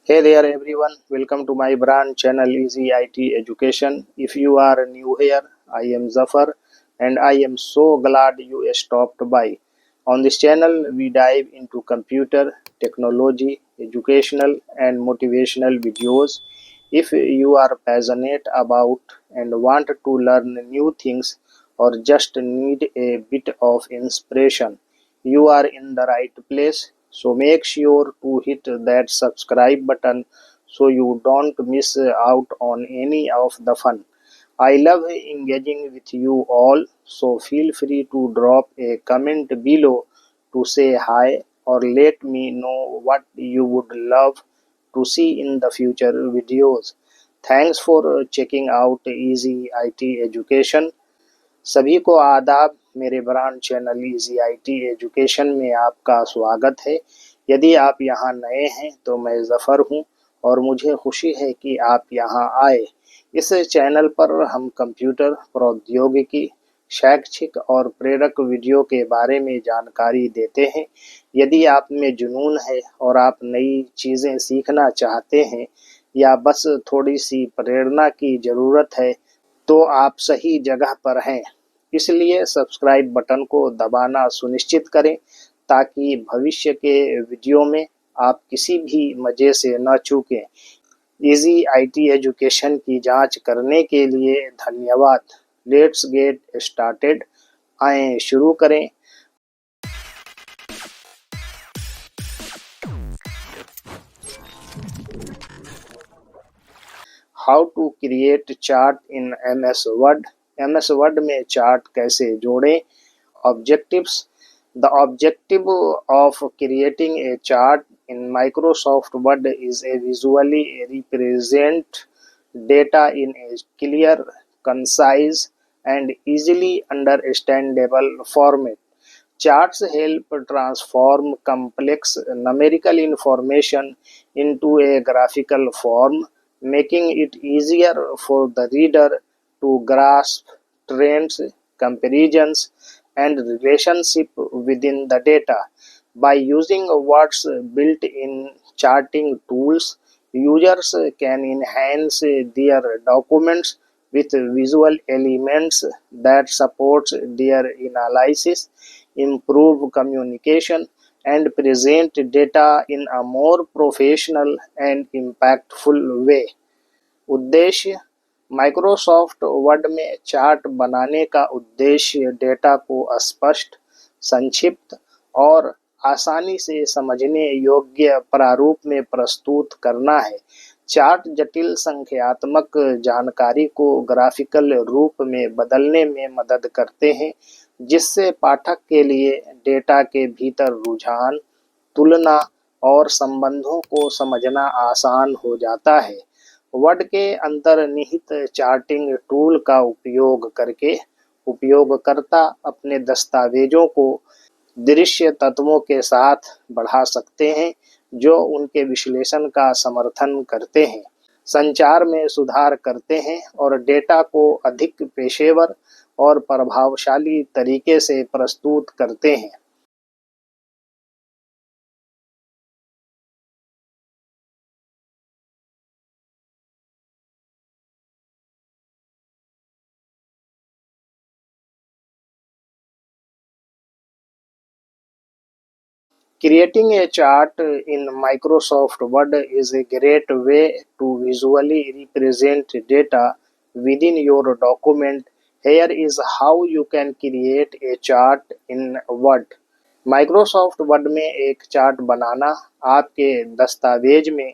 Hey there everyone, welcome to my brand channel Easy IT Education. If you are new here, I am Zafar and I am so glad you stopped by. On this channel, we dive into computer, technology, educational and motivational videos. If you are passionate about and want to learn new things or just need a bit of inspiration, you are in the right place. So make sure to hit that subscribe button so you don't miss out on any of the fun. I love engaging with you all, so feel free to drop a comment below to say hi or let me know what you would love to see in the future videos. Thanks for checking out Easy IT Education. सभी को आदाब। मेरे brand channel easy IT education में आपका स्वागत है। यदि आप यहाँ नए हैं तो मैं ज़फ़र हूँ और मुझे खुशी है कि आप यहाँ आए। इस चैनल पर हम कंप्यूटर प्रौद्योगिकी, शैक्षिक और प्रेरक वीडियो के बारे में जानकारी देते हैं। यदि आप में जुनून है और आप नई चीज़ें सीखना चाहते हैं या बस थोड़ी सी प्रेरणा की ज़रूरत है तो आप सही जगह पर हैं। इसलिए सब्सक्राइब बटन को दबाना सुनिश्चित करें ताकि भविष्य के वीडियो में आप किसी भी मज़े से न चूकें। इजी आईटी एजुकेशन की जांच करने के लिए धन्यवाद। Let's get started. आएं शुरू करें। How to create chart in MS Word. MS Word में चार्ट कैसे जोड़ें। Objectives. The objective of creating a chart in Microsoft Word is a visually represent data in a clear, concise, and easily understandable format. Charts help transform complex numerical information into a graphical form, making it easier for the reader to grasp trends, comparisons, and relationship within the data. By using Word's built-in charting tools, users can enhance their documents with visual elements that supports their analysis, improve communication, and present data in a more professional and impactful way. उद्देश्य। Microsoft word में chart बनाने का उद्देश्य data को स्पष्ट, संक्षिप्त और आसानी से समझने योग्य प्रारूप में प्रस्तुत करना है। चार्ट जटिल संख्यात्मक जानकारी को ग्राफिकल रूप में बदलने में मदद करते हैं, जिससे पाठक के लिए डेटा के भीतर रुझान, तुलना और संबंधों को समझना आसान हो जाता है। वर्ड के अंतर्निहित चार्टिंग टूल का उपयोग करके उपयोगकर्ता अपने दस्तावेजों को दृश्य तत्वों के साथ बढ़ा सकते हैं जो उनके विश्लेषण का समर्थन करते हैं, संचार में सुधार करते हैं और डेटा को अधिक पेशेवर और प्रभावशाली तरीके से प्रस्तुत करते हैं। Creating a chart in Microsoft Word is a great way to visually represent data within your document. Here is how you can create a chart in Word. Microsoft word में एक चार्ट बनाना आपके दस्तावेज में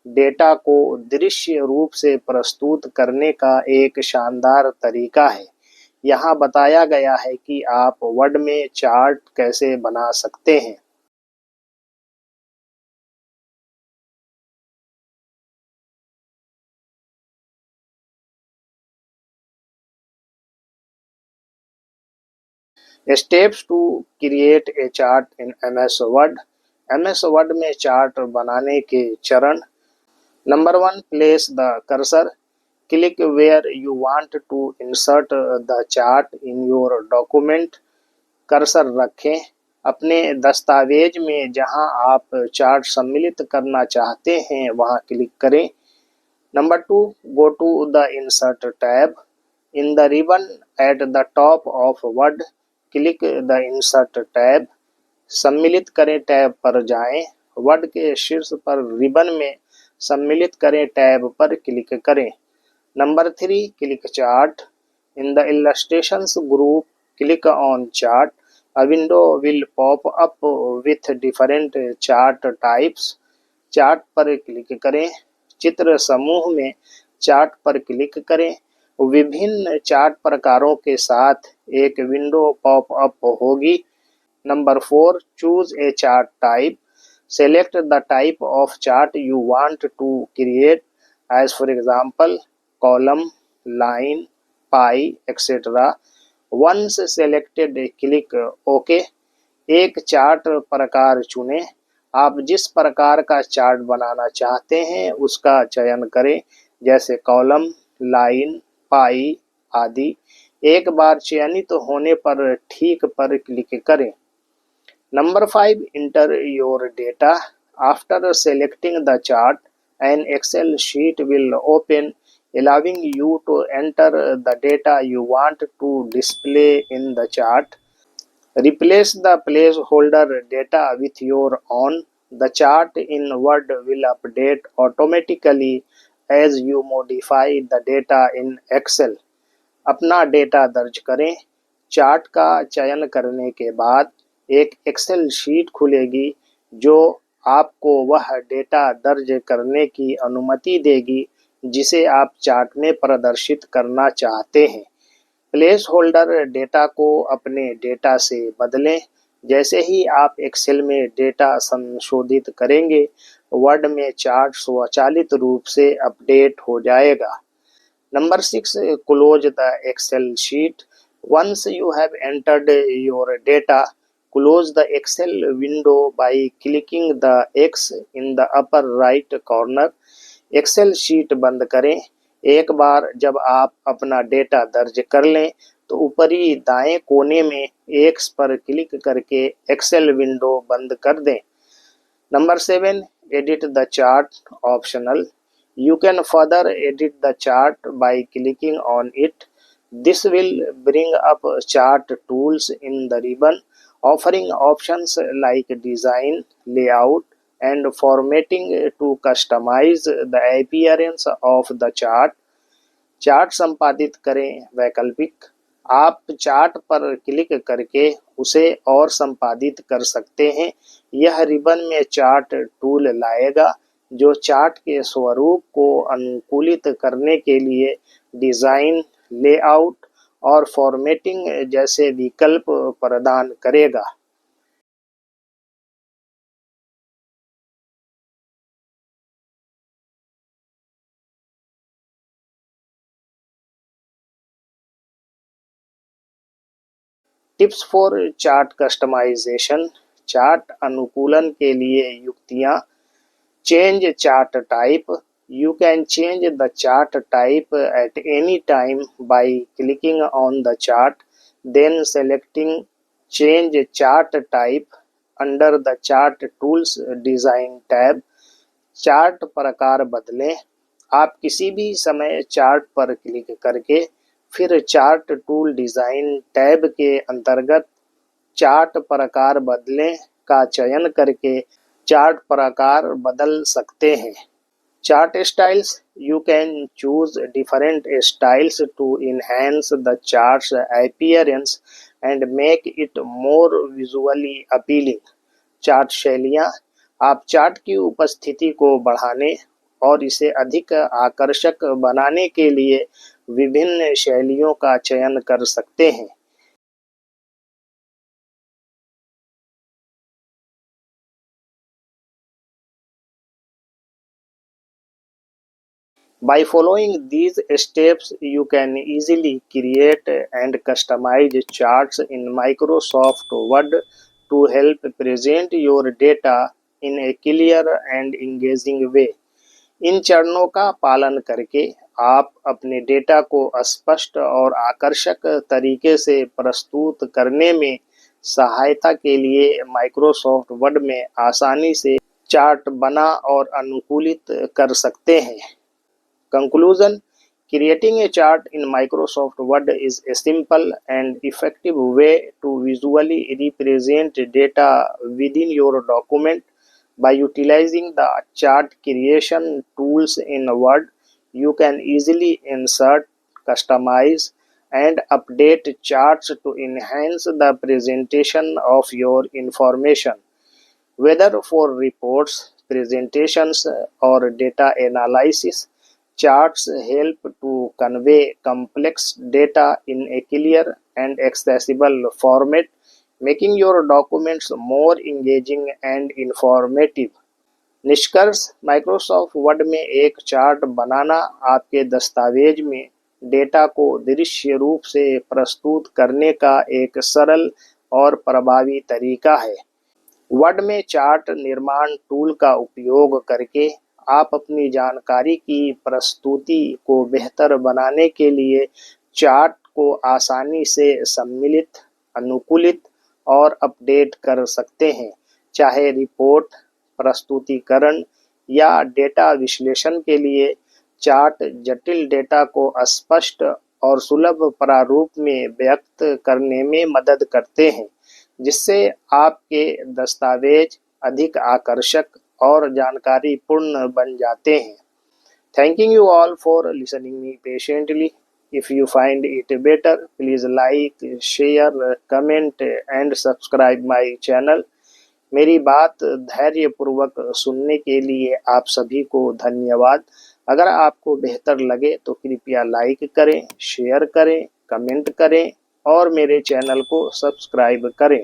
डेटा को दृश्य रूप से प्रस्तुत करने का एक शानदार तरीका है। यहाँ बताया गया है कि आप वर्ड में चार्ट कैसे बना सकते हैं। Steps to create a chart in MS Word. MS Word में चार्ट बनाने के चरण। Number 1, place the cursor. Click where you want to insert the chart in your document. Cursor रखें। अपने दस्तावेज में जहां आप चार्ट सम्मिलित करना चाहते हैं वहां क्लिक करें। Number 2, go to the Insert tab. In the ribbon at the top of Word, click the Insert tab. सम्मिलित करें टैब पर जाएं। वर्ड के शीर्ष पर रिबन में सम्मिलित करें टैब पर क्लिक करें। Number 3, click chart. In the Illustrations group, click on Chart. A window will pop up with different chart types. Chart पर क्लिक करें। चित्र समूह में चार्ट पर क्लिक करें। विभिन्न चार्ट प्रकारों के साथ एक विंडो पॉप अप होगी। Number 4, choose a chart type. Select the type of chart you want to create, as for example column, line, pie, etcetera. Once selected, click okay. एक chart प्रकार चुनें। आप जिस प्रकार का चार्ट बनाना चाहते हैं उसका चयन करें, जैसे कॉलम, लाइन, पाई आदि। एक बार चयनित होने पर ठीक पर क्लिक करें। Number 5, inter your data. After selecting the chart, an Excel sheet will open, allowing you to enter the data you want to display in the chart. Replace the placeholder data with your own. The chart in Word will update automatically as you modify the data in Excel. अपना data दर्ज करें। Chart का चयन करने के बाद एक Excel sheet खुलेगी जो आपको वह डेटा दर्ज करने की अनुमति देगी जिसे आप चार्ट में प्रदर्शित करना चाहते हैं। प्लेस होल्डर डेटा को अपने डेटा से बदलें। जैसे ही आप एक्सेल में डेटा संशोधित करेंगे, वर्ड में चार्ट स्वचालित रूप से अपडेट हो जाएगा। Number 6, close the Excel sheet. Once you have entered your data, close the Excel window by clicking the X in the upper right corner. Excel sheet बंद करें। एक बार जब आप अपना डेटा दर्ज कर लें तो ऊपरी दाएं कोने में X पर क्लिक करके Excel विंडो बंद कर दें। Number 7, edit the chart optional. You can further edit the chart by clicking on it. This will bring up chart tools in the ribbon, offering options like design, layout, and formatting to customize the appearance of the chart. Chart संपादित करें वैकल्पिक। आप chart पर click करके उसे और संपादित कर सकते हैं। यह रिबन में चार्ट टूल लाएगा जो चार्ट के स्वरूप को अनुकूलित करने के लिए डिज़ाइन, लेआउट और फॉर्मेटिंग जैसे विकल्प प्रदान करेगा। Tips for chart customization. Chart अनुकूलन के लिए युक्तियाँ। Change chart type. You can change the chart type at any time by clicking on the chart, then selecting Change Chart Type under the Chart Tools Design tab. Chart प्रकार बदलें। आप किसी भी समय चार्ट पर क्लिक करके फिर chart tool design tab के अंतर्गत चार्ट प्रकार बदलें का चयन करके चार्ट प्रकार बदल सकते हैं। Chart styles. You can choose different styles to enhance the chart's appearance and make it more visually appealing. Chart शैलियाँ। आप चार्ट की उपस्थिति को बढ़ाने और इसे अधिक आकर्षक बनाने के लिए विभिन्न शैलियों का चयन कर सकते हैं। By following these steps, you can easily create and customize charts in Microsoft Word to help present your data in a clear and engaging way. इन चरणों का पालन करके आप अपने डेटा को स्पष्ट और आकर्षक तरीके से प्रस्तुत करने में सहायता के लिए माइक्रोसॉफ्ट वर्ड में आसानी से चार्ट बना और अनुकूलित कर सकते हैं। Conclusion: creating a chart in Microsoft Word is a simple and effective way to visually represent data within your document. By utilizing the chart creation tools in Word, you can easily insert, customize, and update charts to enhance the presentation of your information. Whether for reports, presentations, or data analysis, charts help to convey complex data in a clear and accessible format, making your documents more engaging and informative. निष्कर्ष: Microsoft word में एक chart बनाना आपके दस्तावेज में data को दृश्य रूप से प्रस्तुत करने का एक सरल और प्रभावी तरीका है। वर्ड में चार्ट निर्माण टूल का उपयोग करके आप अपनी जानकारी की प्रस्तुति को बेहतर बनाने के लिए चार्ट को आसानी से सम्मिलित, अनुकूलित और अपडेट कर सकते हैं। चाहे रिपोर्ट, प्रस्तुतिकरण या डेटा विश्लेषण के लिए, चार्ट जटिल डेटा को स्पष्ट और सुलभ प्रारूप में व्यक्त करने में मदद करते हैं, जिससे आपके दस्तावेज अधिक आकर्षक और जानकारीपूर्ण बन जाते हैं। Thanking you all for listening me patiently. If you find it better, please like, share, comment and subscribe my channel. मेरी बात धैर्यपूर्वक सुनने के लिए आप सभी को धन्यवाद। अगर आपको बेहतर लगे तो कृपया लाइक करें, शेयर करें, कमेंट करें और मेरे चैनल को सब्सक्राइब करें।